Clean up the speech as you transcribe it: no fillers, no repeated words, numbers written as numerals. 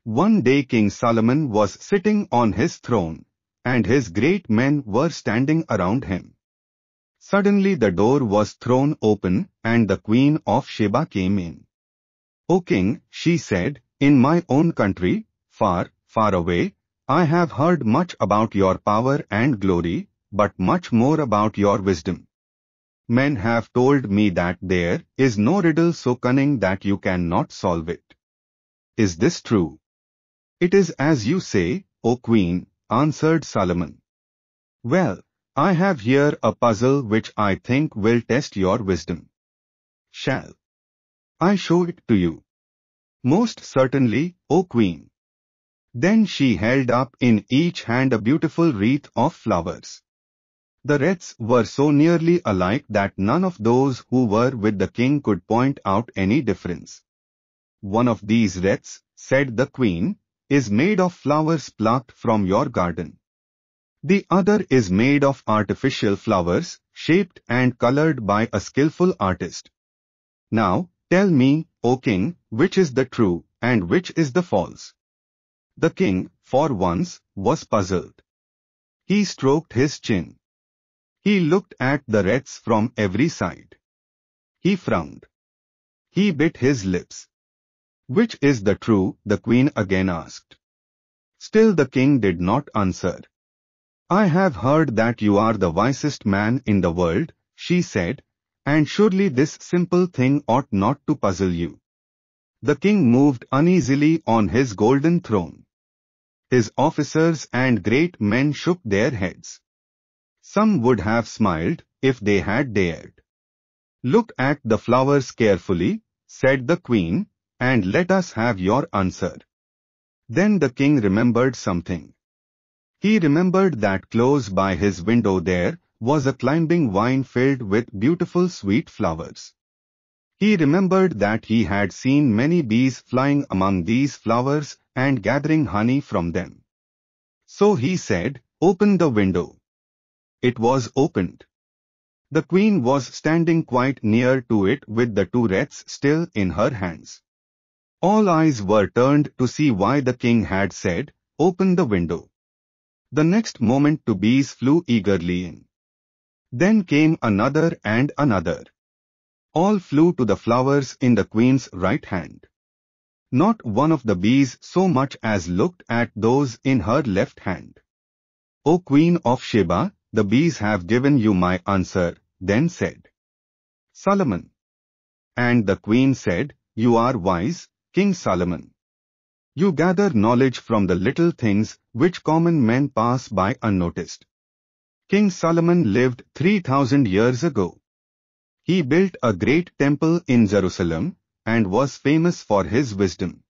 One day King Solomon was sitting on his throne, and his great men were standing around him. Suddenly the door was thrown open, and the Queen of Sheba came in. "O king," she said, "in my own country, far, far away, I have heard much about your power and glory, but much more about your wisdom. Men have told me that there is no riddle so cunning that you cannot solve it. Is this true?" "It is as you say, O Queen," answered Solomon. "Well, I have here a puzzle which I think will test your wisdom. Shall I show it to you?" "Most certainly, O Queen." Then she held up in each hand a beautiful wreath of flowers. The wreaths were so nearly alike that none of those who were with the king could point out any difference. "One of these wreaths," said the queen, "is made of flowers plucked from your garden. The other is made of artificial flowers, shaped and colored by a skillful artist. Now, tell me, O king, which is the true and which is the false?" The king, for once, was puzzled. He stroked his chin. He looked at the wreaths from every side. He frowned. He bit his lips. "Which is the true?" the queen again asked. Still the king did not answer. "I have heard that you are the wisest man in the world," she said, "and surely this simple thing ought not to puzzle you." The king moved uneasily on his golden throne. His officers and great men shook their heads. Some would have smiled if they had dared. "Look at the flowers carefully," said the queen, "and let us have your answer." Then the king remembered something. He remembered that close by his window there was a climbing vine filled with beautiful sweet flowers. He remembered that he had seen many bees flying among these flowers and gathering honey from them. So he said, "Open the window." It was opened. The queen was standing quite near to it with the two wreaths still in her hands. All eyes were turned to see why the king had said, "Open the window." The next moment two bees flew eagerly in. Then came another and another. All flew to the flowers in the queen's right hand. Not one of the bees so much as looked at those in her left hand. "O Queen of Sheba, the bees have given you my answer," then said Solomon. And the queen said, "You are wise, King Solomon. You gather knowledge from the little things which common men pass by unnoticed." King Solomon lived 3,000 years ago. He built a great temple in Jerusalem and was famous for his wisdom.